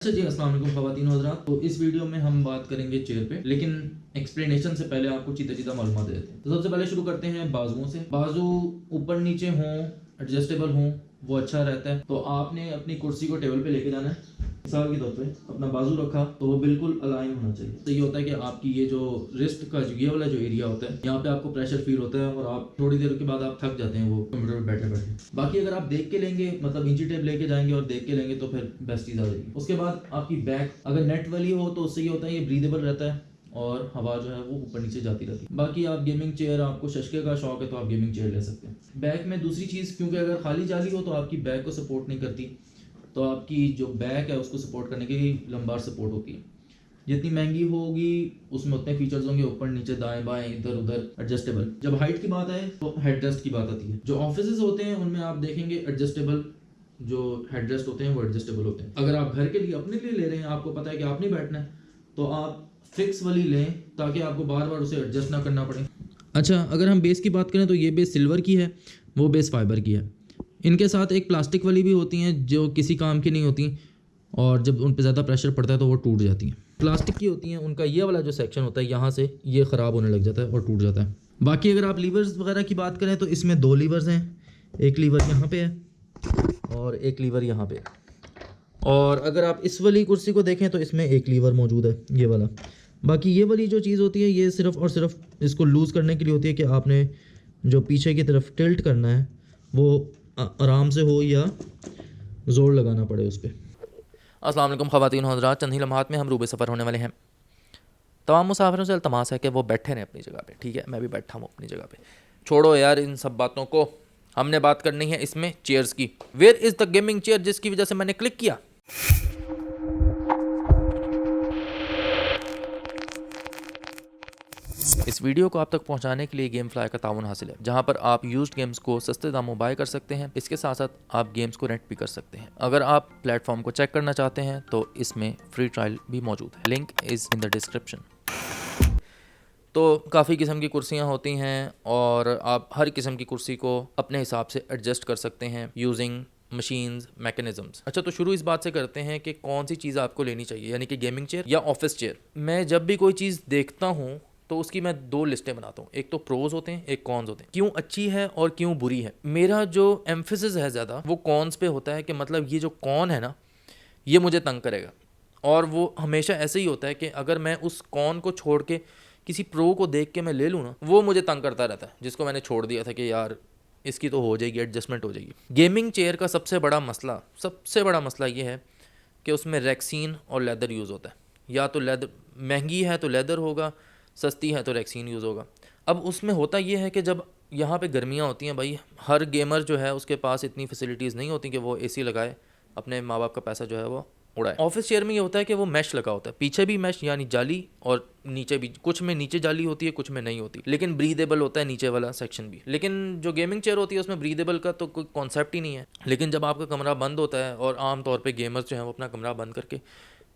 अच्छा जी, अस्सलाम वालेकुम ख़वातीन व हज़रात। तो इस वीडियो में हम बात करेंगे चेयर पे, लेकिन एक्सप्लेनेशन से पहले आपको चीज़ा मालूमात दे देते हैं। तो सबसे पहले शुरू करते हैं बाजुओं से। बाजू ऊपर नीचे हों, एडजस्टेबल हों, वो अच्छा रहता है। तो आपने अपनी कुर्सी को टेबल पे लेके जाना है। मिसाल के तौर पे अपना बाजू रखा तो वो बिल्कुल अलाइन होना चाहिए। तो ये होता है कि आपकी ये जो रिस्ट का जो ये वाला जो एरिया होता है, यहाँ पे आपको प्रेशर फील होता है और आप थोड़ी देर के बाद आप थक जाते हैं वो कंप्यूटर पे बैठे बैठे। बाकी अगर आप देख के लेंगे, मतलब इंची टेप लेके जाएंगे और देख के लेंगे तो फिर बेस्ट चीज़ आ जाएगी। उसके बाद आपकी बैक अगर नेट वाली हो तो उससे ये होता है ये ब्रीदेबल रहता है और हवा जो है वो ऊपर नीचे जाती रहती है। बाकी आप गेमिंग चेयर, आपको शशके का शौक है तो आप गेमिंग चेयर ले सकते हैं। बैक में दूसरी चीज़, क्योंकि अगर खाली जाली हो तो आपकी बैक को सपोर्ट नहीं करती, तो आपकी जो बैक है उसको सपोर्ट करने के लिए लंबार सपोर्ट होती है। जितनी महंगी होगी उसमें उतने फीचर्स होंगे, ऊपर नीचे दाएं बाएं इधर उधर एडजस्टेबल। जब हाइट की बात आए तो हेडरेस्ट की बात आती है। जो ऑफिसेज होते हैं उनमें आप देखेंगे एडजस्टेबल जो हेडरेस्ट होते हैं वो एडजस्टेबल होते हैं। अगर आप घर के लिए अपने लिए ले रहे हैं, आपको पता है कि आप नहीं बैठना है, तो आप फिक्स वाली लें ताकि आपको बार बार उसे एडजस्ट ना करना पड़े। अच्छा, अगर हम बेस की बात करें तो ये बेस सिल्वर की है, वो बेस फाइबर की है। इनके साथ एक प्लास्टिक वाली भी होती हैं जो किसी काम की नहीं होती और जब उन पर ज़्यादा प्रेशर पड़ता है तो वो टूट जाती हैं। प्लास्टिक की होती हैं, उनका ये वाला जो सेक्शन होता है यहाँ से ये ख़राब होने लग जाता है और टूट जाता है। बाकी अगर आप लीवर्स वगैरह की बात करें तो इसमें 2 लीवर्स हैं, एक लीवर यहाँ पे है और एक लीवर यहाँ पे। और अगर आप इस वाली कुर्सी को देखें तो इसमें एक लीवर मौजूद है, ये वाला। बाकी ये वाली जो चीज़ होती है ये सिर्फ़ और सिर्फ इसको लूज़ करने के लिए होती है कि आपने जो पीछे की तरफ टिल्ट करना है वो आराम से हो या ज़ोर लगाना पड़े उस पर। अस्सलाम वालेकुम ख़वातीन व हज़रात। चंद ही लम्हात में हम रूबे सफ़र होने वाले हैं। तमाम मुसाफिरों से इल्तमास है कि वो बैठे रहें अपनी जगह पे। ठीक है, मैं भी बैठा हूँ अपनी जगह पे। छोड़ो यार इन सब बातों को, हमने बात करनी है इसमें चेयर्स की। Where is the gaming chair जिसकी वजह से मैंने क्लिक किया। इस वीडियो को आप तक पहुंचाने के लिए गेम फ्लाई का ताउन हासिल है, जहां पर आप यूज्ड गेम्स को सस्ते दामों बाय कर सकते हैं। इसके साथ साथ आप गेम्स को रेंट भी कर सकते हैं। अगर आप प्लेटफॉर्म को चेक करना चाहते हैं तो इसमें फ्री ट्रायल भी मौजूद है, link is in the description. तो काफ़ी किस्म की कुर्सियाँ होती हैं और आप हर किस्म की कुर्सी को अपने हिसाब से एडजस्ट कर सकते हैं यूजिंग मशीन्स मैकेनिज़म्स। अच्छा, तो शुरू इस बात से करते हैं कि कौन सी चीज़ आपको लेनी चाहिए, यानी कि गेमिंग चेयर या ऑफिस चेयर। मैं जब भी कोई चीज़ देखता हूँ तो उसकी मैं 2 लिस्टें बनाता हूँ, एक तो प्रोज होते हैं, एक कॉन्स होते हैं। क्यों अच्छी है और क्यों बुरी है। मेरा जो एम्फेसिस है ज़्यादा वो कॉन्स पे होता है कि मतलब ये जो कॉन है ना, ये मुझे तंग करेगा। और वो हमेशा ऐसे ही होता है कि अगर मैं उस कॉन को छोड़ के किसी प्रो को देख के मैं ले लूँ ना, वो मुझे तंग करता रहता है, जिसको मैंने छोड़ दिया था कि यार इसकी तो हो जाएगी, एडजस्टमेंट हो जाएगी। गेमिंग चेयर का सबसे बड़ा मसला ये है कि उसमें रेक्सीन और लेदर यूज़ होता है। या तो लेदर महंगी है तो लेदर होगा, सस्ती है तो रेक्सीन यूज़ होगा। अब उसमें होता ये है कि जब यहाँ पे गर्मियाँ होती हैं भाई, हर गेमर जो है उसके पास इतनी फैसिलिटीज़ नहीं होती कि वो एसी लगाए, अपने माँ बाप का पैसा जो है वो उड़ाए। ऑफिस चेयर में ये होता है कि वो मैश लगा होता है, पीछे भी मैश यानी जाली और नीचे भी। कुछ में नीचे जाली होती है, कुछ में नहीं होती, लेकिन ब्रीदेबल होता है नीचे वाला सेक्शन भी। लेकिन जो गेमिंग चेयर होती है उसमें ब्रीदेबल का तो कोई कॉन्सेप्ट ही नहीं है। लेकिन जब आपका कमरा बंद होता है, और आमतौर पर गेमर्स जो हैं वो अपना कमरा बंद करके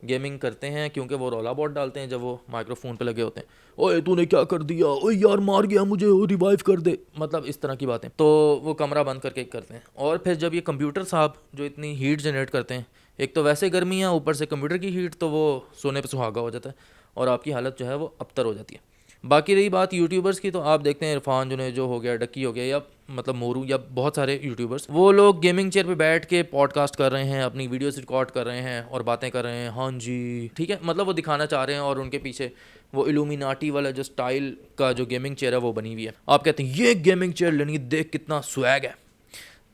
गेमिंग करते हैं, क्योंकि वो रौला बहुत डालते हैं जब वो माइक्रोफोन पे लगे होते हैं। ओए तूने क्या कर दिया, ओए यार मार गया मुझे, रिवाइव कर दे, मतलब इस तरह की बातें। तो वो कमरा बंद करके करते हैं। और फिर जब ये कंप्यूटर साहब जो इतनी हीट जनरेट करते हैं, एक तो वैसे गर्मियाँ, ऊपर से कंप्यूटर की हीट, तो वो सोने पे सुहागा हो जाता है और आपकी हालत जो है वो अबतर हो जाती है। बाकी रही बात यूट्यूबर्स की, तो आप देखते हैं इरफान जो हो गया, डक्की हो गया, या मतलब मोरू, या बहुत सारे यूट्यूबर्स, वो लोग गेमिंग चेयर पे बैठ के पॉडकास्ट कर रहे हैं, अपनी वीडियोस रिकॉर्ड कर रहे हैं और बातें कर रहे हैं। हाँ जी ठीक है, मतलब वो दिखाना चाह रहे हैं और उनके पीछे वो इल्यूमिनाटी वाला जो स्टाइल का जो गेमिंग चेयर है वो बनी हुई है। आप कहते हैं ये गेमिंग चेयर लेनी, देख कितना स्वैग है।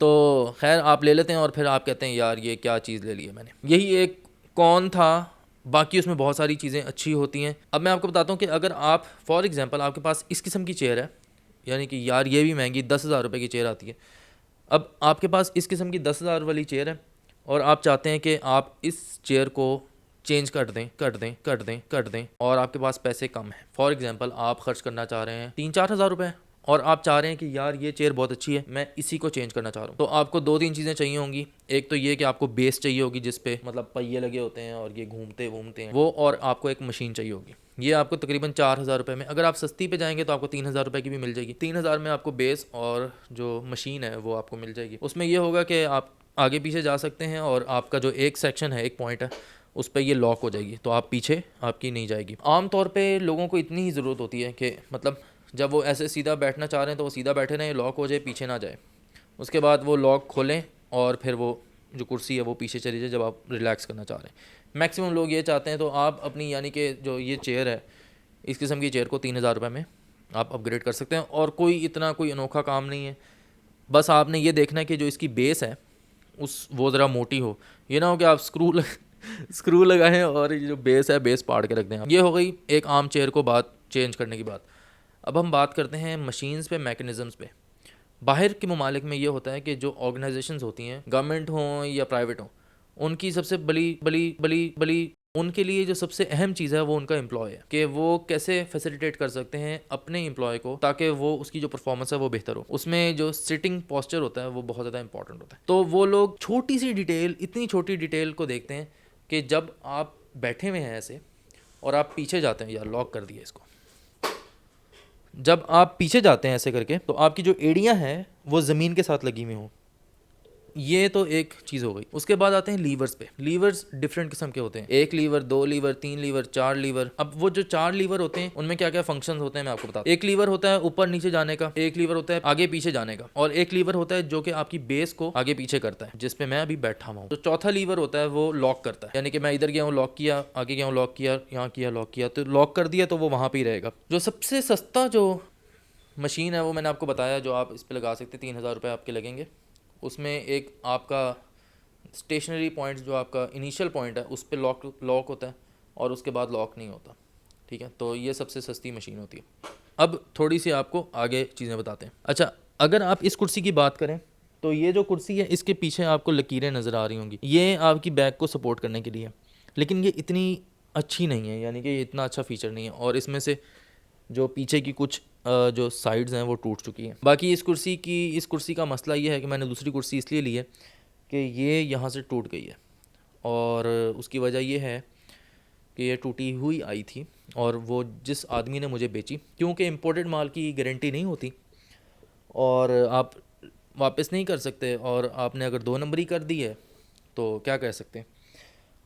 तो खैर आप ले लेते हैं और फिर आप कहते हैं यार ये क्या चीज़ ले ली है मैंने। यही एक कौन था, बाकी उसमें बहुत सारी चीज़ें अच्छी होती हैं। अब मैं आपको बताता हूँ कि अगर आप फॉर एग्जांपल आपके पास इस किस्म की चेयर है, यानी कि यार ये भी महंगी 10,000 रुपये की चेयर आती है। अब आपके पास इस किस्म की 10,000 वाली चेयर है और आप चाहते हैं कि आप इस चेयर को चेंज कर दें और आपके पास पैसे कम हैं। फॉर एग्जांपल आप खर्च करना चाह रहे हैं 3-4 हज़ार रुपये और आप चाह रहे हैं कि यार ये चेयर बहुत अच्छी है, मैं इसी को चेंज करना चाह रहा हूँ। तो आपको 2-3 चीज़ें चाहिए होंगी। एक तो ये कि आपको बेस चाहिए होगी जिस पे मतलब पहिए लगे होते हैं और ये घूमते हैं वो, और आपको एक मशीन चाहिए होगी। ये आपको तकरीबन 4,000 रुपये में, अगर आप सस्ती पे जाएंगे तो आपको 3,000 रुपये की भी मिल जाएगी। 3,000 में आपको बेस और जो मशीन है वो आपको मिल जाएगी। उसमें ये होगा कि आप आगे पीछे जा सकते हैं और आपका जो एक सेक्शन है, एक पॉइंट है, उस पर ये लॉक हो जाएगी, तो आप पीछे आपकी नहीं जाएगी। आम तौर पे लोगों को इतनी ही ज़रूरत होती है कि मतलब जब वो ऐसे सीधा बैठना चाह रहे हैं तो वो सीधा बैठे रहें, लॉक हो जाए, पीछे ना जाए। उसके बाद वो लॉक खोलें और फिर वो जो कुर्सी है वो पीछे चली जाए जब आप रिलैक्स करना चाह रहे हैं। मैक्सिमम लोग ये चाहते हैं, तो आप अपनी यानी कि जो ये चेयर है, इस किस्म की चेयर को 3000 रुपये में आप अपग्रेड कर सकते हैं। और कोई अनोखा काम नहीं है, बस आपने ये देखना है कि जो इसकी बेस है वो ज़रा मोटी हो। ये ना हो कि आप स्क्रू लगाएं और ये जो बेस है बेस पाड़ के रख दें। ये हो गई एक आम चेयर को बात चेंज करने की बात। अब हम बात करते हैं मशीन्स पे, मैकेनिज़म्स पे। बाहर के ममालिक में ये होता है कि जो ऑर्गेनाइजेशंस होती हैं, गवर्नमेंट हों या प्राइवेट हों, उनकी सबसे बड़ी उनके लिए जो सबसे अहम चीज़ है वो उनका एम्प्लॉय है, कि वो कैसे फैसिलिटेट कर सकते हैं अपने एम्प्लॉय को ताकि वो उसकी जो परफॉर्मेंस है वो बेहतर हो। उसमें जो सिटिंग पोस्चर होता है वो बहुत ज़्यादा इंपॉर्टेंट होता है। तो वो लोग छोटी सी डिटेल, इतनी छोटी डिटेल को देखते हैं कि जब आप बैठे हुए हैं ऐसे और आप पीछे जाते हैं, यार लॉक कर दिया इसको, जब आप पीछे जाते हैं ऐसे करके तो आपकी जो एड़ियाँ हैं वो ज़मीन के साथ लगी हुई हों। ये तो एक चीज़ हो गई। उसके बाद आते हैं लीवर्स पे। लीवर्स डिफरेंट किस्म के होते हैं, 1 लीवर, 2 लीवर, 3 लीवर, 4 लीवर। अब वो जो 4 लीवर होते हैं उनमें क्या क्या फंक्शन होते हैं मैं आपको बताता हूँ। एक लीवर होता है ऊपर नीचे जाने का, एक लीवर होता है आगे पीछे जाने का, और एक लीवर होता है जो कि आपकी बेस को आगे पीछे करता है, जिसपे मैं अभी बैठा हुआ हूँ। तो चौथा लीवर होता है वो लॉक करता है, यानी कि मैं इधर गया हूँ लॉक किया, आगे गया हूँ लॉक किया, यहाँ किया लॉक किया, तो लॉक कर दिया तो वो वहाँ पर ही रहेगा। जो सबसे सस्ता जो मशीन है वो मैंने आपको बताया, जो आप इस पर लगा सकते हैं, 3000 रुपये आपके लगेंगे। उसमें एक आपका स्टेशनरी पॉइंट, जो आपका इनिशियल पॉइंट है, उस पर लॉक होता है और उसके बाद लॉक नहीं होता। ठीक है, तो ये सबसे सस्ती मशीन होती है। अब थोड़ी सी आपको आगे चीज़ें बताते हैं। अच्छा, अगर आप इस कुर्सी की बात करें तो ये जो कुर्सी है इसके पीछे आपको लकीरें नज़र आ रही होंगी, ये आपकी बैक को सपोर्ट करने के लिए है, लेकिन ये इतनी अच्छी नहीं है, यानी कि ये इतना अच्छा फीचर नहीं है। और इसमें से जो पीछे की कुछ जो साइड्स हैं वो टूट चुकी हैं। बाकी इस कुर्सी का मसला ये है कि मैंने दूसरी कुर्सी इसलिए ली है कि ये यहाँ से टूट गई है, और उसकी वजह ये है कि ये टूटी हुई आई थी, और वो जिस आदमी ने मुझे बेची, क्योंकि इम्पोर्टेड माल की गारंटी नहीं होती और आप वापस नहीं कर सकते, और आपने अगर 2 नंबरी कर दी है तो क्या कह सकते हैं।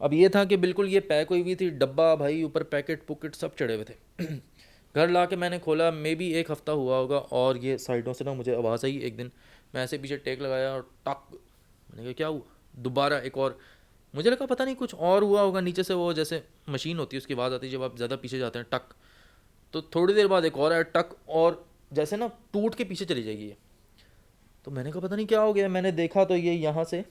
अब ये था कि बिल्कुल ये पैक हुई हुई थी, डब्बा भाई, ऊपर पैकेट पुकेट सब चढ़े हुए थे। घर ला के मैंने खोला, मे बी 1 हफ़्ता हुआ होगा, और ये साइडों से ना मुझे आवाज़ आई। एक दिन मैं ऐसे पीछे टेक लगाया और टक, मैंने कहा क्या हुआ, दोबारा एक और, मुझे लगा पता नहीं कुछ और हुआ होगा नीचे से, वो जैसे मशीन होती है उसकी आवाज़ आती है जब आप ज़्यादा पीछे जाते हैं, टक। तो थोड़ी देर बाद एक और आया, टक, और जैसे ना टूट के पीछे चली जाएगी ये। तो मैंने कहा पता नहीं क्या हो गया। मैंने देखा तो ये यहाँ से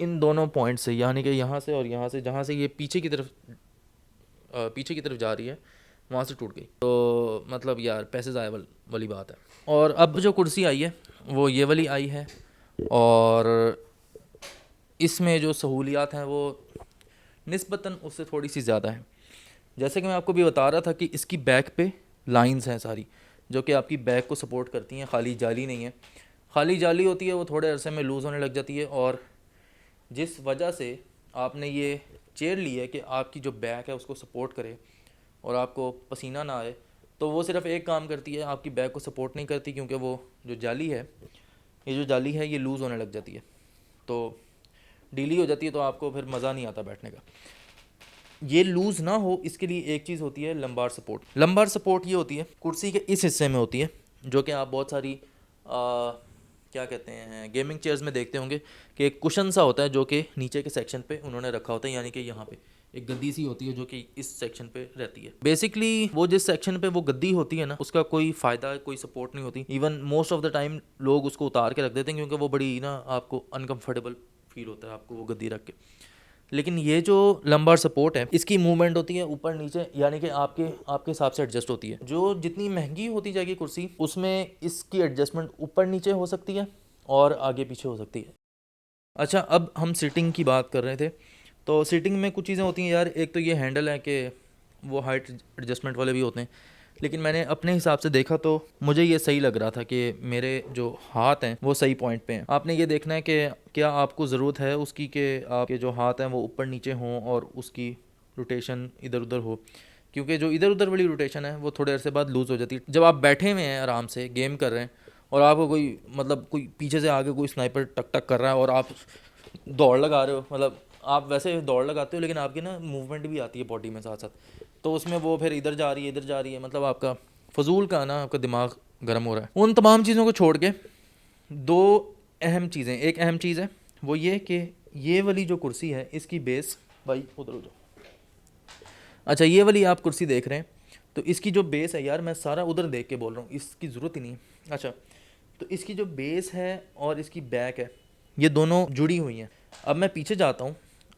इन दोनों पॉइंट से, यानी कि यहाँ से और यहाँ से, जहाँ से ये पीछे की तरफ जा रही है, वहाँ से टूट गई। तो मतलब यार पैसे ज़ाया वाली बात है। और अब जो कुर्सी आई है वो ये वाली आई है, और इसमें जो सहूलियात हैं वो निस्बतन उससे थोड़ी सी ज़्यादा है। जैसे कि मैं आपको भी बता रहा था कि इसकी बैक पे लाइंस हैं सारी, जो कि आपकी बैक को सपोर्ट करती हैं, खाली जाली नहीं है। खाली जाली होती है वो थोड़े अरसे में लूज़ होने लग जाती है, और जिस वजह से आपने ये चेयर ली है कि आपकी जो बैक है उसको सपोर्ट करे और आपको पसीना ना आए, तो वो सिर्फ एक काम करती है, आपकी बैक को सपोर्ट नहीं करती, क्योंकि वो जो जाली है ये लूज़ होने लग जाती है, तो ढीली हो जाती है, तो आपको फिर मज़ा नहीं आता बैठने का। ये लूज़ ना हो इसके लिए एक चीज़ होती है लंबार सपोर्ट। लंबार सपोर्ट ये होती है कुर्सी के इस हिस्से में होती है, जो कि आप बहुत सारी क्या कहते हैं गेमिंग चेयर्स में देखते होंगे कि एक कुशन सा होता है जो कि नीचे के सेक्शन पे उन्होंने रखा होता है, यानी कि यहाँ पे एक गद्दी सी होती है जो कि इस सेक्शन पे रहती है। बेसिकली वो जिस सेक्शन पे वो गद्दी होती है ना, उसका कोई फ़ायदा, कोई सपोर्ट नहीं होती। Even most of the time लोग उसको उतार के रख देते हैं, क्योंकि वो बड़ी ना आपको अनकम्फर्टेबल फील होता है आपको वो गद्दी रख के। लेकिन ये जो लंबार सपोर्ट है इसकी मूवमेंट होती है ऊपर नीचे, यानी कि आपके हिसाब से एडजस्ट होती है। जो जितनी महंगी होती जाएगी कुर्सी, उसमें इसकी एडजस्टमेंट ऊपर नीचे हो सकती है और आगे पीछे हो सकती है। अच्छा, अब हम सीटिंग की बात कर रहे थे, तो सीटिंग में कुछ चीज़ें होती हैं यार। एक तो ये हैंडल है कि वो हाइट एडजस्टमेंट वाले भी होते हैं, लेकिन मैंने अपने हिसाब से देखा तो मुझे ये सही लग रहा था कि मेरे जो हाथ हैं वो सही पॉइंट पे हैं। आपने ये देखना है कि क्या आपको ज़रूरत है उसकी कि आपके जो हाथ हैं वो ऊपर नीचे हों और उसकी रोटेशन इधर उधर हो, क्योंकि जो इधर उधर वाली रोटेशन है वो थोड़े अरसे बाद लूज़ हो जाती है। जब आप बैठे हुए हैं आराम से गेम कर रहे हैं और आपको कोई पीछे से आगे कोई स्नाइपर टक टक कर रहा है और आप दौड़ लगा रहे हो, मतलब आप वैसे दौड़ लगाते हो लेकिन आपकी ना मूवमेंट भी आती है बॉडी में साथ साथ, तो उसमें वो फिर इधर जा रही है इधर जा रही है, मतलब आपका फजूल का ना आपका दिमाग गर्म हो रहा है। उन तमाम चीज़ों को छोड़ के दो अहम चीज़ें, एक अहम चीज़ है वो ये कि ये वाली जो कुर्सी है इसकी बेस, भाई उधर हो जाओ, अच्छा ये वाली आप कुर्सी देख रहे हैं, तो इसकी जो बेस है यार, मैं सारा उधर देख के बोल रहा हूँ, इसकी ज़रूरत ही नहीं है। अच्छा, तो इसकी जो बेस है और इसकी बैक है ये दोनों जुड़ी हुई हैं। अब मैं पीछे जाता हूँ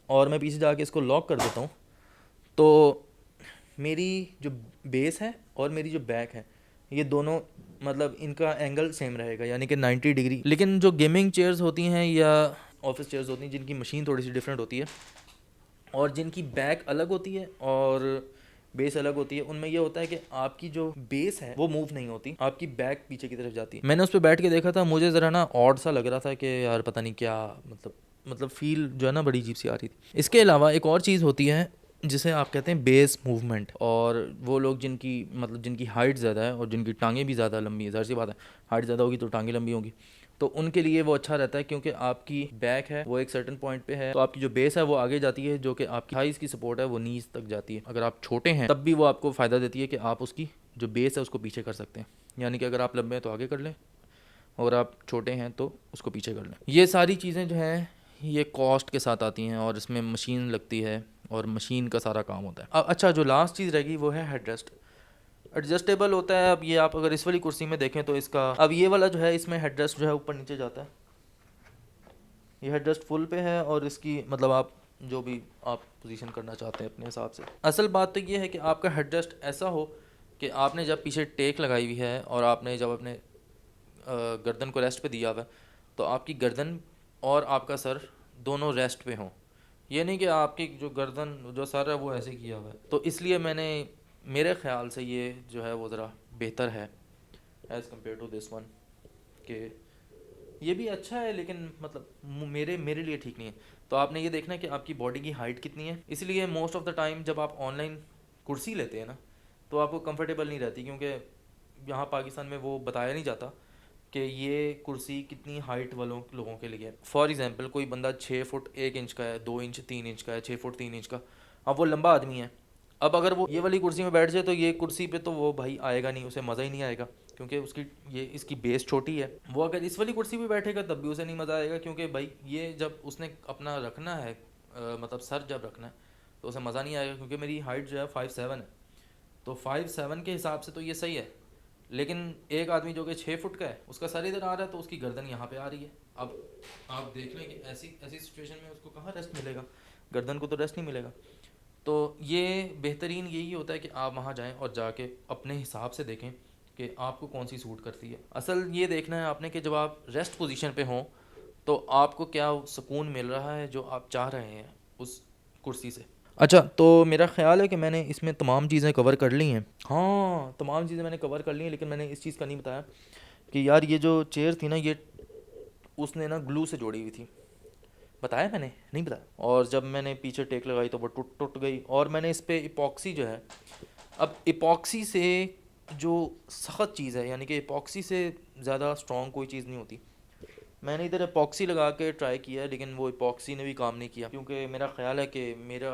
और मैं पीछे जाके इसको लॉक कर देता हूँ, तो मेरी जो बेस है और मेरी जो बैक है ये दोनों मतलब इनका एंगल सेम रहेगा, यानी कि 90 डिग्री। लेकिन जो गेमिंग चेयर्स होती हैं या ऑफिस चेयर्स होती हैं जिनकी मशीन थोड़ी सी डिफरेंट होती है और जिनकी बैक अलग होती है और बेस अलग होती है, उनमें ये होता है कि आपकी जो बेस है वो मूव नहीं होती, आपकी बैक पीछे की तरफ जाती है। मैंने उस पर बैठ के देखा था, मुझे ज़रा ना ऑड सा लग रहा था कि यार पता नहीं क्या, मतलब फील जो है ना बड़ी अजीब सी आ रही थी। इसके अलावा एक और चीज़ होती है जिसे आप कहते हैं बेस मूवमेंट, और वो लोग जिनकी मतलब जिनकी हाइट ज़्यादा है और जिनकी टांगें भी ज़्यादा लंबी है, ज़ाहिर सी बात है हाइट ज़्यादा होगी तो टांगें लंबी होंगी, तो उनके लिए वो अच्छा रहता है क्योंकि आपकी बैक है वो एक सर्टेन पॉइंट पे है, तो आपकी जो बेस है वो आगे जाती है, जो कि आपकी थाइस की सपोर्ट है वो नीज तक जाती है। अगर आप छोटे हैं तब भी वो आपको फ़ायदा देती है कि आप उसकी जो बेस है उसको पीछे कर सकते हैं, यानी कि अगर आप लंबे हैं तो आगे कर लें और आप छोटे हैं तो उसको पीछे कर लें। ये सारी चीज़ें जो हैं ये कॉस्ट के साथ आती हैं और इसमें मशीन लगती है और मशीन का सारा काम होता है। अब अच्छा, जो लास्ट चीज़ रहेगी वो है हेडरेस्ट। एडजस्टेबल होता है। अब ये आप अगर इस वाली कुर्सी में देखें तो इसका अब ये वाला जो है इसमें हेडरेस्ट जो है ऊपर नीचे जाता है, ये हेडरेस्ट फुल पे है और इसकी मतलब आप जो भी आप पोजीशन करना चाहते हैं अपने हिसाब से। असल बात तो ये है कि आपका हेडरेस्ट ऐसा हो कि आपने जब पीछे टेक लगाई हुई है और आपने जब अपने गर्दन को रेस्ट पे दिया हुआ है तो आपकी गर्दन और आपका सर दोनों रेस्ट पे हों, ये नहीं कि आपकी जो गर्दन जो सर है वो ऐसे किया हुआ है। तो इसलिए मेरे ख्याल से ये जो है वो ज़रा बेहतर है as compare to this one, कि ये भी अच्छा है लेकिन मतलब मेरे लिए ठीक नहीं है। तो आपने ये देखना है कि आपकी बॉडी की हाइट कितनी है, इसलिए मोस्ट ऑफ द टाइम जब आप ऑनलाइन कुर्सी लेते हैं ना तो आपको कंफर्टेबल नहीं रहती, क्योंकि यहाँ पाकिस्तान में वो बताया नहीं जाता कि ये कुर्सी कितनी हाइट वालों लोगों के लिए है। फॉर एग्जांपल कोई बंदा 6 फुट 1 इंच का है, 2 इंच 3 इंच का है, 6 फुट 3 इंच का, अब वो लंबा आदमी है, अब अगर वो ये वाली कुर्सी में बैठ जाए तो ये कुर्सी पे तो वो भाई आएगा नहीं, उसे मज़ा ही नहीं आएगा क्योंकि इसकी बेस छोटी है। वो अगर इस वाली कुर्सी पे बैठेगा तब भी उसे नहीं मज़ा आएगा, क्योंकि भाई ये जब उसने अपना रखना है मतलब सर जब रखना है तो उसे मज़ा नहीं आएगा, क्योंकि मेरी हाइट जो है 5'7" है, तो 5'7" के हिसाब से तो ये सही है। लेकिन एक आदमी जो कि 6 फुट का है उसका सर इधर आ रहा है तो उसकी गर्दन यहाँ पे आ रही है। अब आप देख लें कि ऐसी सिचुएशन में उसको कहाँ रेस्ट मिलेगा, गर्दन को तो रेस्ट नहीं मिलेगा। तो ये बेहतरीन यही होता है कि आप वहाँ जाएं और जाके अपने हिसाब से देखें कि आपको कौन सी सूट करती है। असल ये देखना है आपने कि जब आप रेस्ट पोजीशन पे हों तो आपको क्या सुकून मिल रहा है जो आप चाह रहे हैं उस कुर्सी से। अच्छा, तो मेरा ख़्याल है कि मैंने इसमें तमाम चीज़ें कवर कर ली हैं। हाँ, तमाम चीज़ें मैंने कवर कर ली हैं, लेकिन मैंने इस चीज़ का नहीं बताया कि यार ये जो चेयर थी ना ये उसने ना ग्लू से जोड़ी हुई थी। बताया मैंने? नहीं बताया। और जब मैंने पीछे टेक लगाई तो वो टूट गई। और मैंने इस पर इपॉक्सी जो है, अब इपॉक्सी से जो सख्त चीज़ है, यानी कि इपॉक्सी से ज़्यादा स्ट्रॉन्ग कोई चीज़ नहीं होती। मैंने इधर इपॉक्सी लगा के ट्राई किया है लेकिन वो इपॉक्सी ने भी काम नहीं किया, क्योंकि मेरा ख़्याल है कि मेरा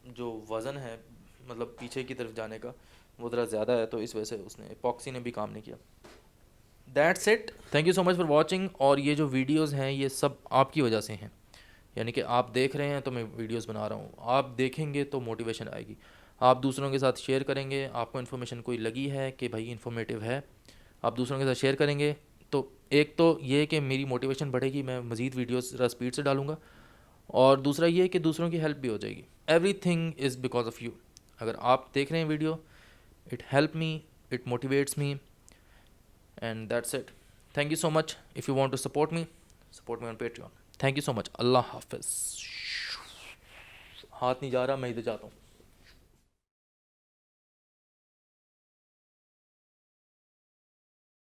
जो वज़न है मतलब पीछे की तरफ जाने का वो ज़रा ज़्यादा है, तो इस वजह से उसने इपॉक्सी ने भी काम नहीं किया। That's it, thank you so much for watching. और ये जो वीडियोस हैं ये सब आपकी वजह से हैं, यानी कि आप देख रहे हैं तो मैं वीडियोस बना रहा हूँ, आप देखेंगे तो मोटिवेशन आएगी, आप दूसरों के साथ शेयर करेंगे, आपको इन्फॉर्मेशन कोई लगी है कि भाई इन्फॉर्मेटिव है, आप दूसरों के साथ शेयर करेंगे तो एक तो ये कि मेरी मोटिवेशन बढ़ेगी, मैं मज़ीद वीडियोस ज़रा स्पीड से डालूँगा, और दूसरा ये कि दूसरों की हेल्प भी हो जाएगी। Everything is because of you. अगर आप देख रहे हैं video, it help me, it motivates me, and that's it. Thank you so much. If you want to support me on Patreon. Thank you so much. अल्लाह हाफिज़। हाथ नहीं जा रहा, मैं इधर जाता हूँ।